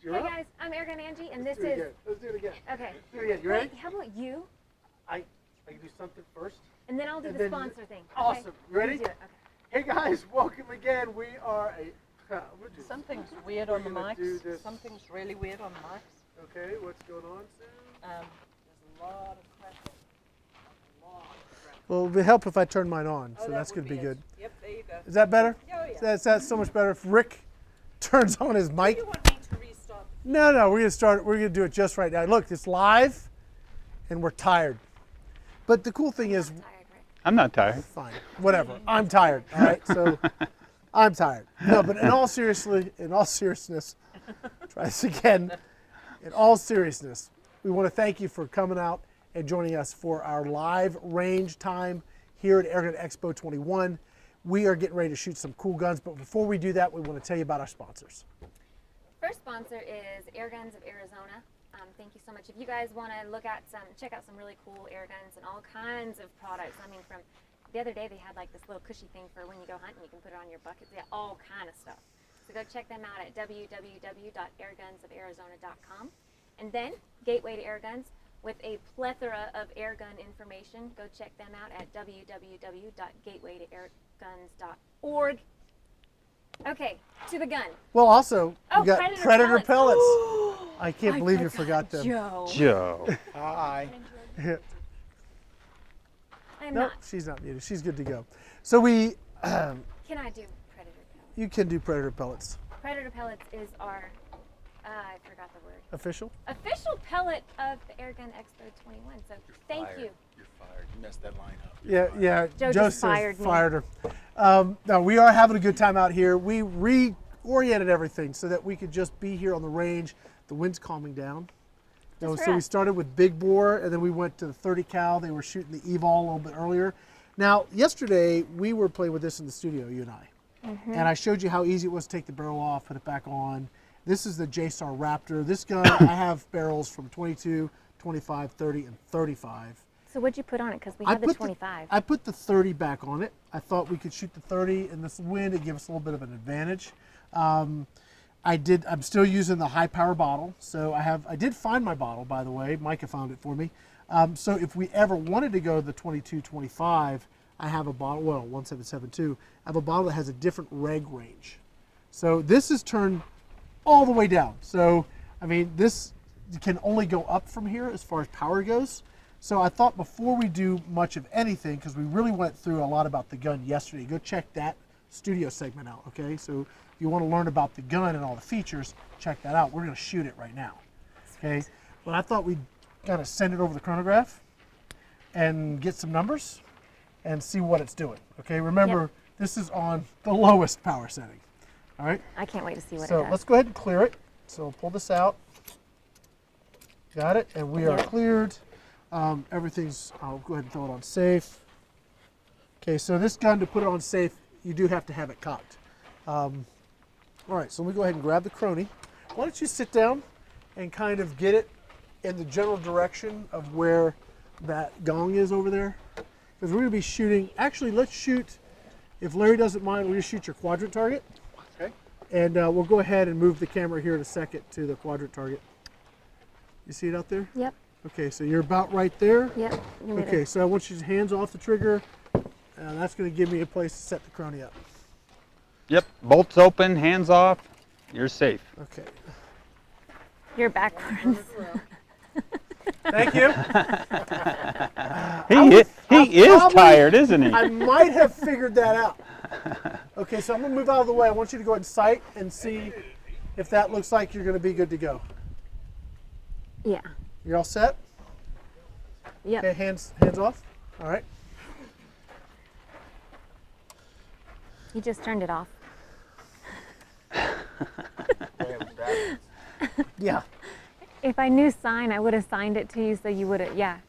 Hey guys, I'm Airgun Angie, and this is. Let's do it again. Okay. Do it again. You ready? Wait, how about you? I can do something first. And then I'll do the sponsor thing. Awesome. Okay? You ready? You do it. Hey Okay. guys, welcome again. We are Something's weird on the mics. Something's really weird on the mics. Okay, what's going on, Sam? There's a lot of cracking. Well, it would help if I turn mine on, so that's going to be good. Yep, there you go. Is that better? Oh, yeah. That's so much better if Rick turns on his mic. You want me to restart? No, we're going to start. We're going to do it just right now. Look, it's live, and we're tired. But the cool thing is, I'm not tired. Fine, whatever. I'm tired. All right, so I'm tired. No, but in all seriousness, try this again. In all seriousness, we want to thank you for coming out and joining us for our live range time here at Airgun Expo 21. We are getting ready to shoot some cool guns, but before we do that, we want to tell you about our sponsors. First sponsor is Airguns of Arizona. Thank you so much. If you guys want to check out some really cool air guns and all kinds of products. I mean, from the other day they had like this little cushy thing for when you go hunting, you can put it on your buckets. They have all kind of stuff. So go check them out at www.airgunsofarizona.com. And then Gateway to Airguns with a plethora of airgun information. Go check them out at www.gatewaytoairguns.org. Okay, to the gun. Well, also, we got Predator pellets. I can't believe you forgot them. Joe. Hi. I'm No, not. she's not muted. She's good to go. So we, Can I do Predator pellets? you can do Predator pellets. Predator pellets is our, I forgot the word. Official? Official pellet of the Airgun Expo 21. So thank you. You're fired. You messed that line up. Yeah. Joe just fired me. Fired her. No, we are having a good time out here. We reoriented everything so that we could just be here on the range. The wind's calming down. So we started with big bore, and then we went to the 30 cal. They were shooting the EVOL a little bit earlier. Now, yesterday we were playing with this in the studio, you and I. And I showed you how easy it was to take the barrel off, put it back on. This is the JSAR Raptor. This gun, I have barrels from 22, 25, 30, and 35. So what'd you put on it? Because we had the 25. I put the 30 back on it. I thought we could shoot the 30 in this wind. It'd give us a little bit of an advantage. I'm still using the high power bottle. So I did find my bottle, by the way. Micah found it for me. So if we ever wanted to go to the 22, 25, I have a bottle, well, 1772. I have a bottle that has a different reg range. So this is turned all the way down. So, I mean, this can only go up from here as far as power goes. So I thought before we do much of anything, because we really went through a lot about the gun yesterday, go check that studio segment out, okay? So if you want to learn about the gun and all the features, check that out. We're going to shoot it right now, okay? But I thought we'd kind of send it over the chronograph and get some numbers and see what it's doing, okay? Remember, this is on the lowest power setting, all right? I can't wait to see what it So does. let's go ahead and clear it. So pull this out. Got it, and we are cleared. Everything's, I'll go ahead and throw it on safe. Okay, so this gun, to put it on safe, you do have to have it cocked. All right, so let me go ahead and grab the crony. Why don't you sit down and kind of get it in the general direction of where that gong is over there? Because we're going to be shooting, actually let's shoot, if Larry doesn't mind, we're going to shoot your quadrant target. Okay. And we'll go ahead and move the camera here in a second to the quadrant target. You see it out there? Yep. Okay, so you're about right there. Yep. Okay, so I want you to hands off the trigger. That's going to give me a place to set the crony up. Yep, bolts open, hands off, you're safe. Okay. You're backwards. Thank you. He is tired, isn't he? I might have figured that out. Okay, so I'm going to move out of the way. I want you to go ahead and sight and see if that looks like you're going to be good to go. Yeah. You're all set? Yep. Okay, hands off. All right. You just turned it off. Yeah. If I knew sign, I would have signed it to you so you would have,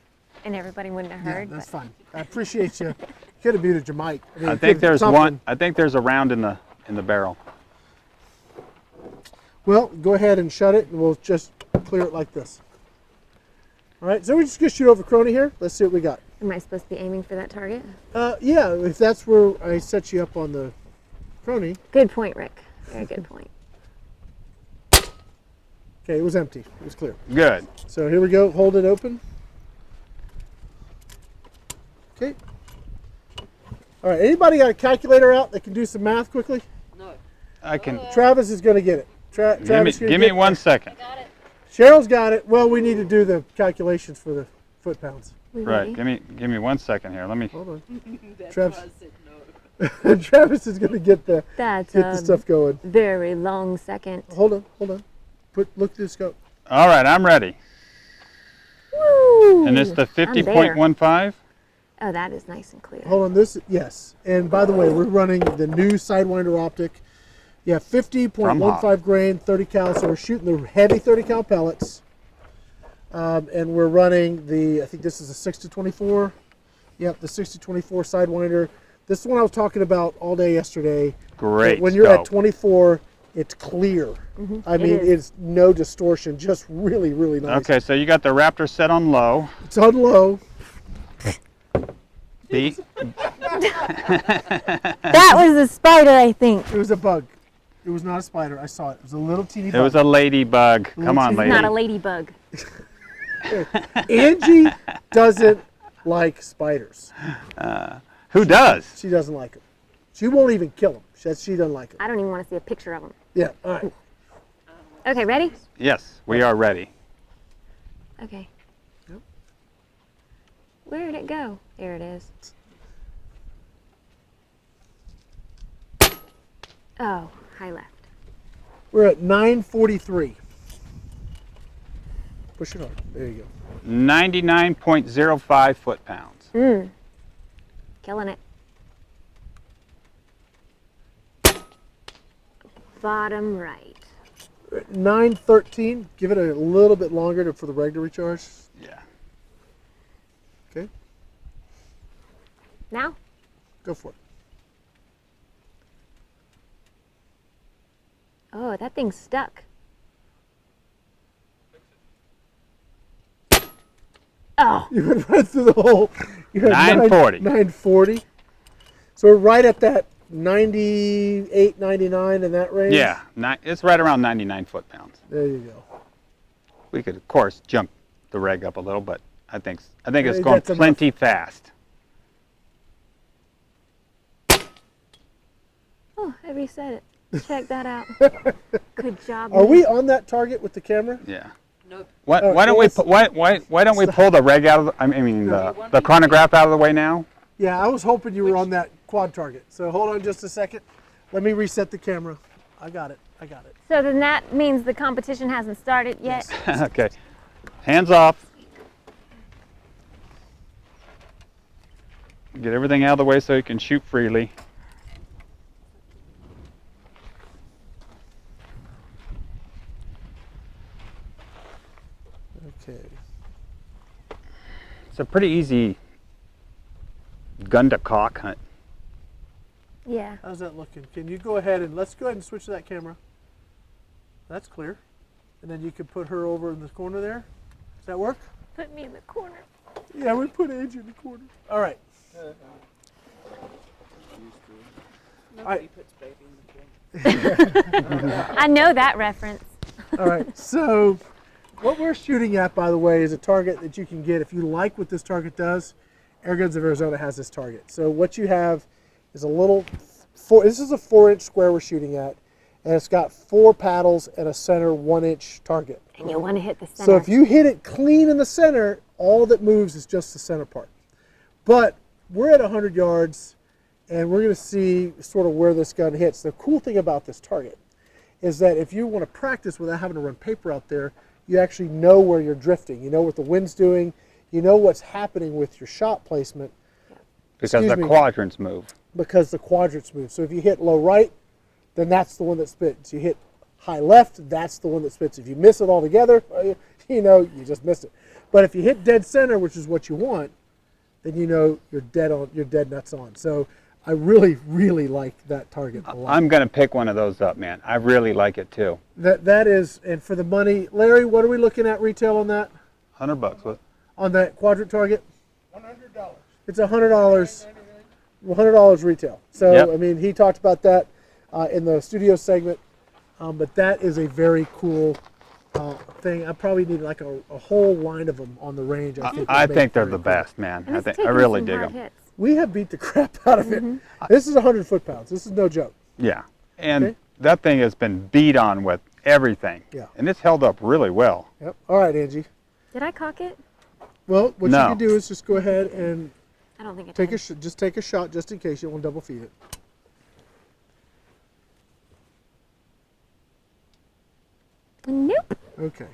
and everybody wouldn't have heard. Yeah, that's fine. I appreciate you. Could have muted your mic. I mean, I think there's one. I think there's a round in the barrel. Well, go ahead and shut it, and we'll just clear it like this. All right, so we're just gonna shoot over crony here. Let's see what we got. Am I supposed to be aiming for that target? Yeah, if that's where I set you up on the crony. Good point, Rick. Very good point. Okay, it was empty. It was clear. Good. So here we go. Hold it open. Okay. All right. Anybody got a calculator out that can do some math quickly? No. I can. Travis is going to get it. Travis, Give me 1 second. Got it. Cheryl's got it. Well, we need to do the calculations for the foot pounds. Right. Give me 1 second here. Let me. Hold on. That's Travis. why I said no. Travis is going to get the That's stuff going. very long second. Hold on. Look at the scope. All right, I'm ready. Woo! And it's the I'm there. 50.15. Oh, that is nice and clear. Hold on. This, yes. And by the way, we're running the new Sidewinder optic. Yeah, 50.15 grain, 30 cal. So we're shooting the heavy 30 cal pellets. And we're running the, I think this is a 6-24. Yep, the 6-24 Sidewinder. This is the one I was talking about all day yesterday. Great. When you're at scope. 24, it's clear. I mean, it's no distortion, just really, really nice. Okay, so you got the Raptor set on low. It's on low. B. That was a spider, I think. It was a bug. It was not a spider. I saw it. It was a little teeny It bug. was a ladybug. Come on, It's lady. Not a ladybug. Angie doesn't like spiders. Who does? She doesn't like them. She won't even kill them. She doesn't like them. I don't even want to see a picture of them. Yeah, all right. Okay, ready? Yes, we are ready. Okay. Yep. Where did it go? There it is. Oh, high left. We're at 943. Push it hard. There you go. 99.05 foot-pounds. Killing it. Bottom right. We're at 913. Give it a little bit longer for the reg to recharge. Yeah. Okay, Now? go for it. Oh, that thing's stuck. Oh, You went right through the hole. You're at 940. 940. So we're right at that 98, 99 in that range. Yeah, it's right around 99 foot-pounds. There you go. We could, of course, jump the reg up a little, but I think it's Hey, going that's enough. plenty fast. oh, I reset it. Check that out. Good job. Are man. we on that target with the camera? Yeah. Nope. Why don't we why don't we pull the reg out of the, I mean the chronograph out of the way now? Yeah, I was hoping you were on that quad target. So hold on just a second. Let me reset the camera. I got it. So then that means the competition hasn't started yet? Okay. Hands off. Get everything out of the way so you can shoot freely. Okay. It's a pretty easy gun to cock hunt. Yeah. How's that looking? Can you go ahead and let's go ahead and switch to that camera. That's clear. And then you can put her over in the corner there. Does that work? Put me in the corner. Yeah, we put Angie in the corner. All right. Nobody puts baby in the corner. I know that reference. All right. So what we're shooting at, by the way, is a target that you can get. If you like what this target does, Airguns of Arizona has this target. So what you have is a little, this is a 4-inch square we're shooting at, and it's got 4 paddles and a center 1-inch target. And you want to hit the center. So if you hit it clean in the center, all that moves is just the center part. But we're at 100 yards, and we're going to see sort of where this gun hits. The cool thing about this target is that if you want to practice without having to run paper out there, you actually know where you're drifting. You know what the wind's doing. You know what's happening with your shot placement. Because the quadrants move. Because the quadrants move. So if you hit low right, then that's the one that spits. You hit high left, that's the one that spits. If you miss it altogether, you know, you just missed it. But if you hit dead center, which is what you want, then you know you're dead nuts on. So I really, really like that target a lot. I'm going to pick one of those up, man. I really like it too. That is, and for the money, Larry, what are we looking at retail on that? $100. What? On that quadrant target? $100. It's $100. $100 retail. So Yep. I mean, he talked about that in the studio segment, but that is a very cool thing. I probably need like a whole line of them on the range. I think, I would make think it they're very the cool. best, man. And it's I taking really some dig hard them. hits. We have beat the crap out of it. This is 100 foot-pounds. This is no joke. Yeah, and Okay. that thing has been beat on with everything. Yeah. And it's held up really well. Yep. All right, Angie. Did I cock it? Well, what No. you can do is just go ahead and I don't think I take did. just take a shot just in case you won't double feed it. Nope. Okay.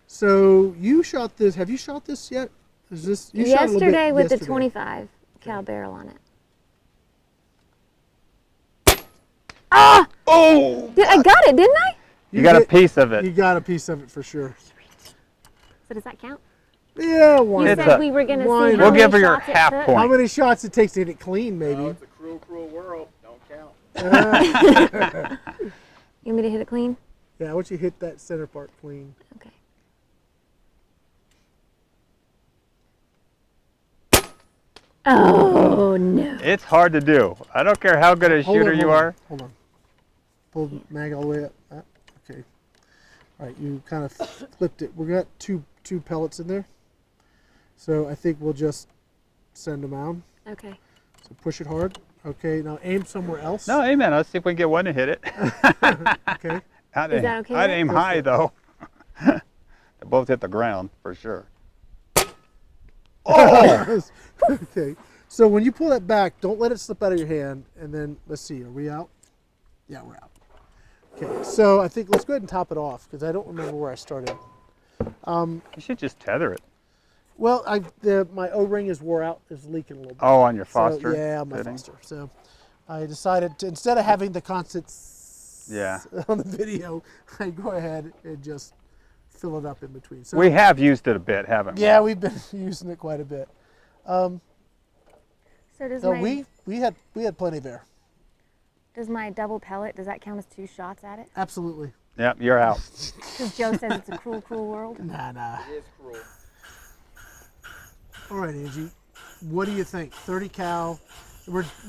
So you shot this. Have you shot this yet? Is this you shot a little bit Yesterday with the yesterday. 25 cal barrel on it. Ah! Oh! I got it, didn't I? You got a hit- piece of it. You got a piece of it for sure. So does that count? Yeah, why You It's not? said a- we were going to why see not? how We'll give many her your shots it half took. point. How many shots it takes to get it clean, Oh, maybe? it's a cruel, cruel world. Don't count. You want me to hit it clean? Yeah, once you hit that center part clean. Okay. Oh, no. It's hard to do. I don't care how good a Hold shooter on, you hold on, are. Hold on. Pull the mag all the way up. Okay. All right, you kind of flipped it. We got two pellets in there. So I think we'll just send them out. Okay. So push it hard. Okay, now aim somewhere else. No, amen. Let's see if we can get one to hit it. Okay. Is that okay, I'd Rick? aim Go high, for it. though. They both hit the ground, for sure. Oh! Okay. So when you pull that back, don't let it slip out of your hand. And then let's see, are we out? Yeah, we're out. Okay. So I think let's go ahead and top it off because I don't remember where I started. You should just tether it. Well, my O-ring is wore out, is leaking a little bit. Oh, on your So, Foster? yeah, my fitting? Foster. So I decided to, instead of having the constant Yeah. on the video, I go ahead and just fill it up in between. So We have used it a bit, haven't we? yeah, we've been using it quite a bit. So does So my we had plenty of air. does my double pellet, does that count as 2 shots at it? Absolutely. Yep, you're out. Because Joe says it's a cruel, cruel world. Nah. It is cruel. All right, Angie. What do you think? 30 cal.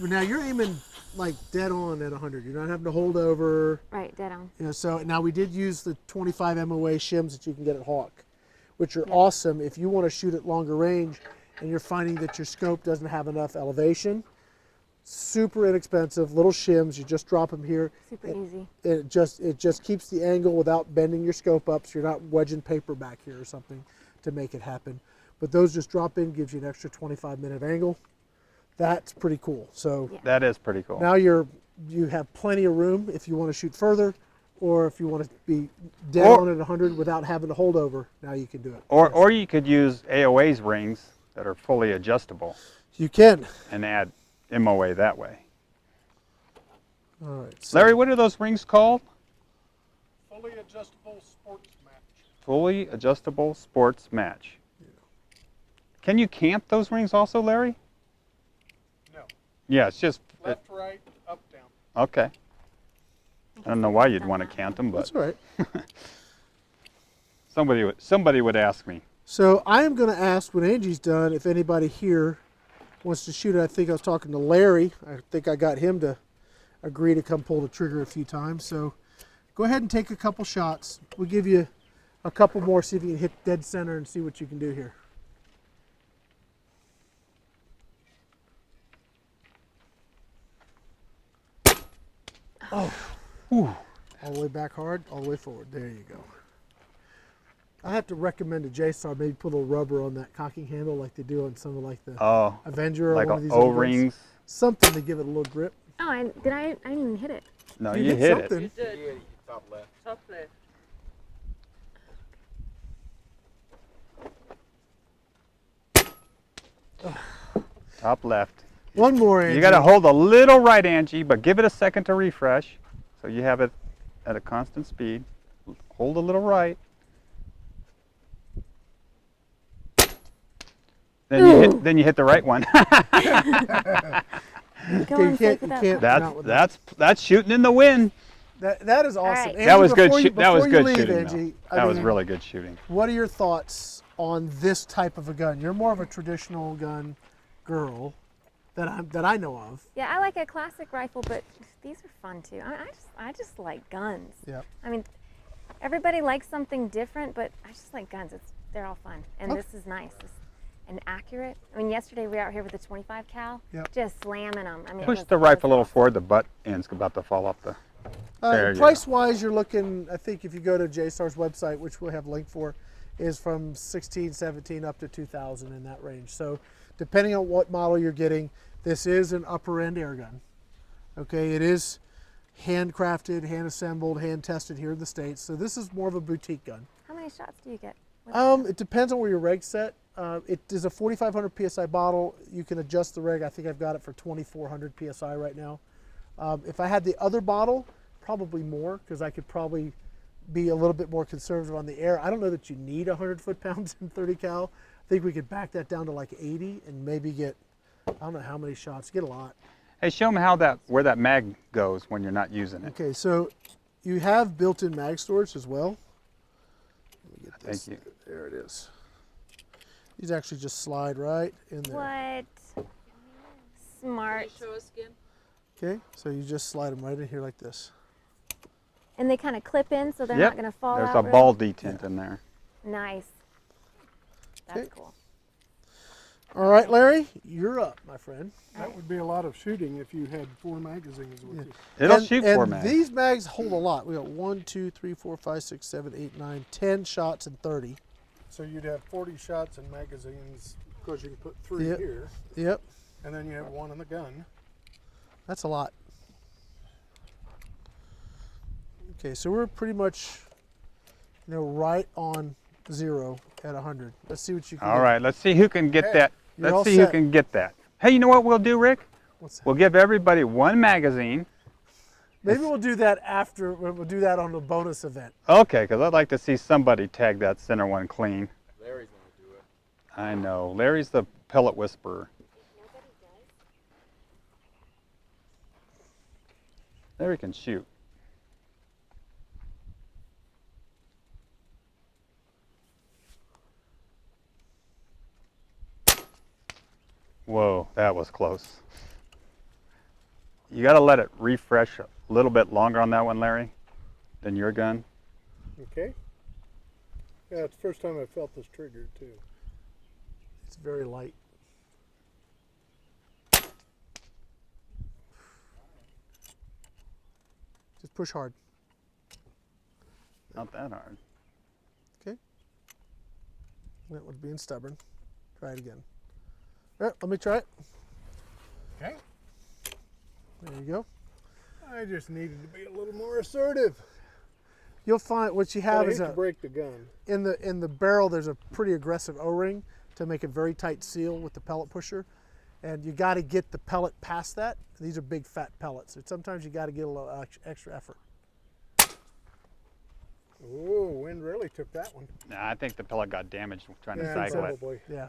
Now you're aiming like dead on at 100. You're not having to hold over. Right, dead on. You know, so now we did use the 25 MOA shims that you can get at Hawk, which are awesome if you want to shoot at longer range and you're finding that your scope doesn't have enough elevation. Super inexpensive, little shims. You just drop them here. Super easy. It just keeps the angle without bending your scope up, so you're not wedging paper back here or something to make it happen. But those just drop in, gives you an extra 25-minute angle. That's pretty cool. So Yeah. That is pretty cool. now you have plenty of room if you want to shoot further, or if you want to be down at 100 without having to hold over. Now you can do it. Or you could use AOA's rings that are fully adjustable You can. and add MOA that way. All right. So Larry, what are those rings called? fully adjustable sports match. Fully adjustable sports match. Can you camp those rings also, Larry? No. Yeah, it's just Left, right, up, down. okay. I don't know why you'd want to camp them, That's but all right. somebody would ask me. So I am going to ask when Angie's done if anybody here wants to shoot it. I think I was talking to Larry. I think I got him to agree to come pull the trigger a few times. So go ahead and take a couple shots. We'll give you a couple more, see if you can hit dead center and see what you can do here. Oh. Whew. All the way back hard, all the way forward. There you go. I have to recommend a JSAR maybe put a little rubber on that cocking handle like they do on some of like the Oh, Avenger or like one of these other guns. O-rings. Something to give it a little grip. Oh, I didn't even hit it. No, You you hit hit something. it. You did. Yeah, top left. Top left. Top left. One more, Angie. You got to hold a little right, Angie, but give it a second to refresh, so you have it at a constant speed. Hold a little right. Then you hit the right one. Go Okay, on safe without can't- that. Not with that. that's shooting in the wind. That is awesome. right. Angie, That was good. before you- That was before you good leave, shooting. Angie, though. I That was mean, really good shooting. What are your thoughts on this type of a gun? You're more of a traditional gun girl. that I know of. Yeah, I like a classic rifle, but these are fun too. I just like guns. Yeah. I mean, everybody likes something different, but I just like guns. They're all fun, and Okay. this is nice and accurate. I mean, yesterday we were out here with the 25 cal, Yep. just slamming them. I mean, Push the rifle a little forward. The butt end's about to fall off the. There you go. Price-wise, you're looking, I think if you go to JSAR's website, which we'll have a link for, is from 16, 17 up to 2,000 in that range. So depending on what model you're getting, this is an upper-end air gun. Okay, it is handcrafted, hand-assembled, hand-tested here in the States. So this is more of a boutique gun. How many shots do you get? with It depends on where your reg's set. It is a 4,500 PSI bottle. You can adjust the reg. I think I've got it for 2,400 PSI right now. If I had the other bottle, probably more, because I could probably be a little bit more conservative on the air. I don't know that you need 100 foot-pounds in 30 cal. I think we could back that down to like 80 and maybe get, I don't know how many shots, get a lot. Hey, show them where that mag goes when you're not using it. Okay, so you have built-in mag storage as well. Let me get this. Thank you. There it is. These actually just slide right in there. What? Smart. Can you show us again? Okay, so you just slide them right in here like this. And they kind of clip in, so they're Yep. not going to fall There's out. a really? ball detent in there. Nice. That's Okay. cool. All right, Larry, you're up, my friend. That would be a lot of shooting if you had 4 magazines with you. It'll And- shoot and 4 mags. These mags hold a lot. We got 1, 2, 3, 4, 5, 6, 7, 8, 9, 10 shots in 30. So you'd have 40 shots in magazines because you can put 3 Yep. here, Yep, and then you have 1 in the gun. that's a lot. Okay, so we're pretty much, right on 0 at 100. Let's see what you can All get. right, let's see who can get Okay, that. you're all Let's see who set. can get that. Hey, you know what we'll do, Rick? What's that? We'll give everybody 1 magazine. Maybe we'll do that after, we'll do that on the bonus event. Okay, because I'd like to see somebody tag that center one clean. Larry's gonna do it. I know. Larry's the pellet whisperer. Larry can shoot. Whoa, that was close. You got to let it refresh a little bit longer on that one, Larry, than your gun. Okay. Yeah, it's the first time I felt this trigger too. It's very light. Just push hard. Not that hard. Okay. That was being stubborn. Try it again. All right, let me try it. Okay. There you go. I just needed to be a little more assertive. You'll find what you I have hate is to break the gun. in the barrel. There's a pretty aggressive O-ring to make a very tight seal with the pellet pusher, and you got to get the pellet past that. These are big fat pellets, so sometimes you got to get a little extra effort. Oh, wind really took that one. Nah, I think the pellet got damaged trying to Yeah, cycle it. probably. Yeah.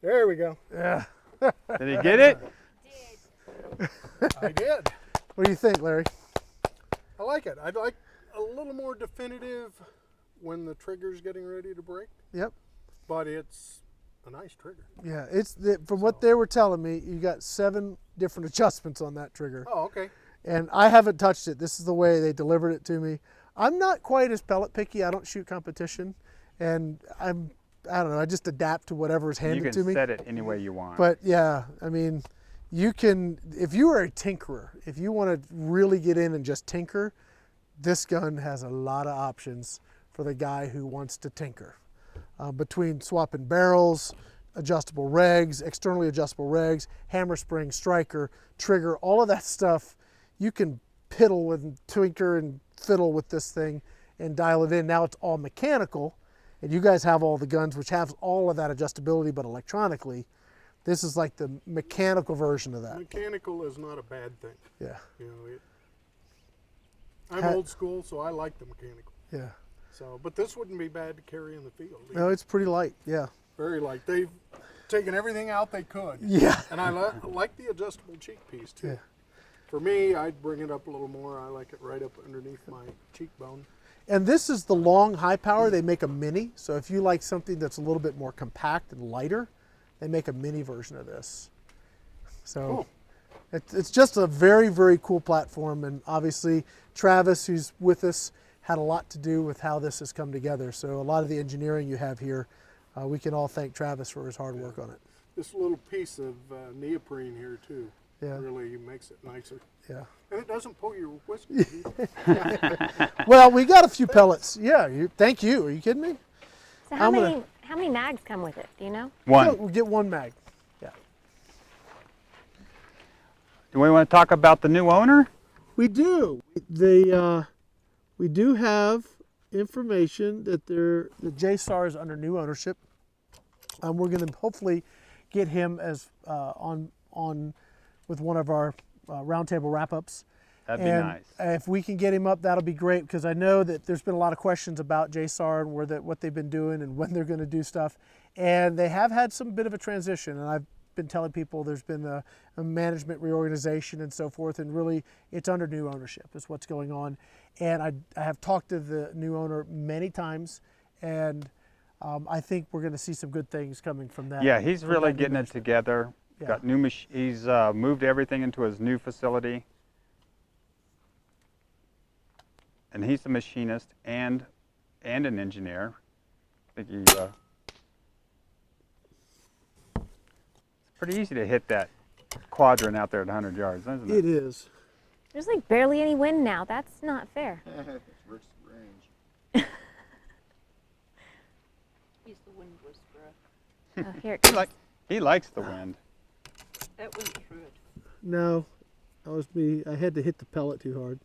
There we go. Yeah. Did he get it? I did. What do you think, Larry? I like it. I'd like a little more definitive when the trigger's getting ready to break, Yep. but it's a nice trigger. Yeah. From what they were telling me, you got 7 different adjustments on that trigger. Oh, okay. And I haven't touched it. This is the way they delivered it to me. I'm not quite as pellet picky. I don't shoot competition, and I don't know. I just adapt to whatever is You handed can to me. set it any way you want. But yeah, I mean, you can, if you are a tinkerer, if you want to really get in and just tinker, this gun has a lot of options for the guy who wants to tinker. Between swapping barrels, adjustable regs, externally adjustable regs, hammer spring, striker, trigger, all of that stuff, you can piddle and tinker and fiddle with this thing and dial it in. Now it's all mechanical, and you guys have all the guns which have all of that adjustability but electronically. This is like the mechanical version of that. Mechanical is not a bad thing. Yeah, You know, I'm Ha- old school, so I like the mechanical. yeah. So, but this wouldn't be bad to carry in the field. No, it's pretty light, yeah. Very light. They've taken everything out they could. Yeah. And I like the adjustable cheek piece too. Yeah. For me, I'd bring it up a little more. I like it right up underneath my cheekbone. And this is the long high power. They make a mini. So if you like something that's a little bit more compact and lighter, they make a mini version of this. So Cool. it's just a very, very cool platform. And obviously Travis, who's with us, had a lot to do with how this has come together. So a lot of the engineering you have here, we can all thank Travis for his hard work on it. This little piece of neoprene here too Yeah. really makes it nicer. Yeah. And it doesn't pull your whiskers. Well, we got a few pellets. Yeah. Thank you. Are you kidding me? So I'm gonna- how many mags come with it? Do you know? One. We'll get one mag. Yeah. Do we want to talk about the new owner? We do. We do have information that the JSAR is under new ownership. We're going to hopefully get him as on with one of our roundtable wrap-ups. That'd be And nice. if we can get him up, that'll be great, because I know that there's been a lot of questions about JSAR and what they've been doing and when they're going to do stuff. And they have had some bit of a transition, and I've been telling people there's been a management reorganization and so forth, and really it's under new ownership is what's going on. And I have talked to the new owner many times, and I think we're going to see some good things coming from that. Yeah, he's from really that new getting it management. together. Yeah. Got new he's moved everything into his new facility. And he's a machinist and an engineer. I think he, it's pretty easy to hit that quadrant out there at 100 yards, isn't it? It is. There's like barely any wind now. That's not fair. It's Rick's range. He's the wind whisperer. Oh, here it comes. He likes the wind. That went through it. No, that was me. I had to hit the pellet too hard.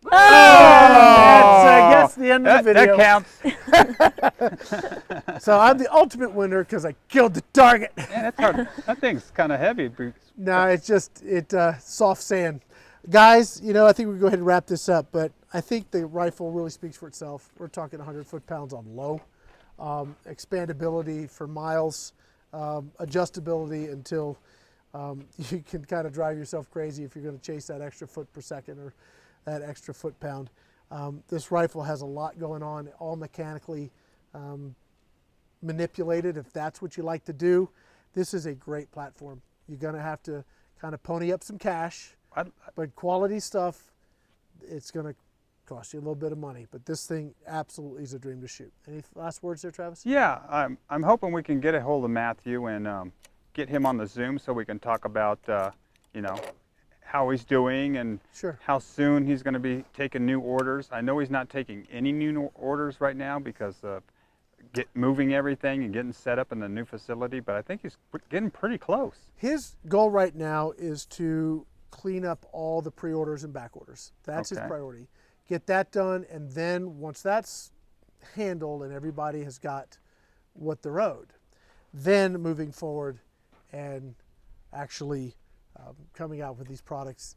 That's, I guess, the end of the video. That counts. So I'm the ultimate winner because I killed the target. Man, that's hard. That thing's kind of heavy. No, it's just soft sand. Guys, I think we can go ahead and wrap this up, but I think the rifle really speaks for itself. We're talking 100 foot-pounds on low, expandability for miles, adjustability until you can kind of drive yourself crazy if you're going to chase that extra foot per second or that extra foot-pound. This rifle has a lot going on, all mechanically manipulated, if that's what you like to do. This is a great platform. You're going to have to kind of pony up some cash, but quality stuff, it's going to cost you a little bit of money. But this thing absolutely is a dream to shoot. Any last words there, Travis? Yeah, I'm hoping we can get a hold of Matthew and get him on the Zoom so we can talk about, how he's doing and Sure. how soon he's going to be taking new orders. I know he's not taking any new orders right now because of moving everything and getting set up in the new facility, but I think he's getting pretty close. His goal right now is to clean up all the pre-orders and back orders. That's his Okay. priority. Get that done, and then once that's handled and everybody has got what they're owed, then moving forward and actually coming out with these products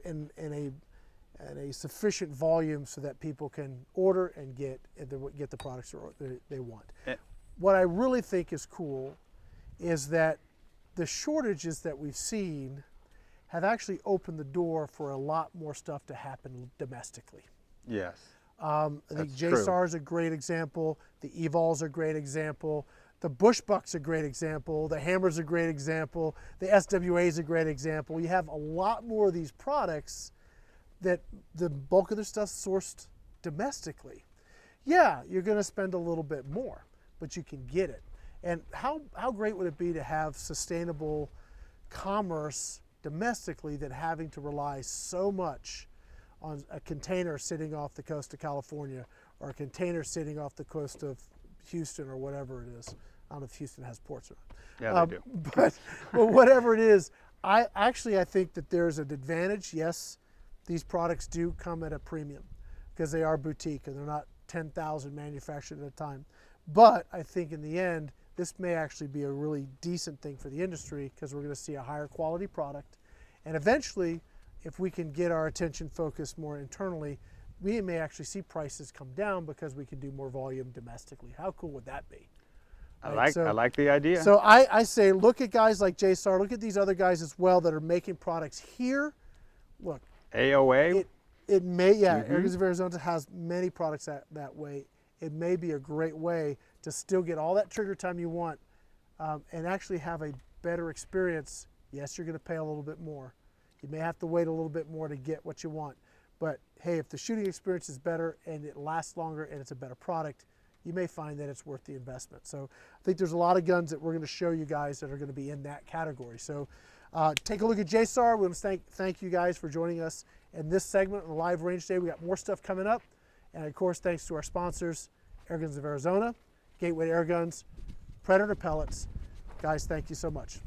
in a sufficient volume so that people can order and get the products they want. What I really think is cool is that the shortages that we've seen have actually opened the door for a lot more stuff to happen domestically. Yes. I think That's true. JSAR is a great example. The Evol's a great example. The Bushbuck's a great example. The Hammer's a great example. The SWA's a great example. You have a lot more of these products that the bulk of their stuff's sourced domestically. Yeah, you're going to spend a little bit more, but you can get it. And how great would it be to have sustainable commerce domestically than having to rely so much on a container sitting off the coast of California or a container sitting off the coast of Houston or whatever it is. I don't know if Houston has ports or not. Yeah, they do. But whatever it is, I think that there's an advantage. Yes, these products do come at a premium because they are boutique and they're not 10,000 manufactured at a time. But I think in the end, this may actually be a really decent thing for the industry because we're going to see a higher quality product. And eventually, if we can get our attention focused more internally, we may actually see prices come down because we can do more volume domestically. How cool would that be? I right? like the idea. So I say look at guys like JSAR, look at these other guys as well that are making products here. Look, AOA. it may, yeah, Airguns of Arizona has many products that way. It may be a great way to still get all that trigger time you want and actually have a better experience. Yes, you're going to pay a little bit more. You may have to wait a little bit more to get what you want. But hey, if the shooting experience is better and it lasts longer and it's a better product, you may find that it's worth the investment. So I think there's a lot of guns that we're going to show you guys that are going to be in that category. So take a look at JSAR. We want to thank you guys for joining us in this segment on the live range day. We got more stuff coming up. And of course, thanks to our sponsors, Airguns of Arizona, Gateway Airguns, Predator Pellets. Guys, thank you so much.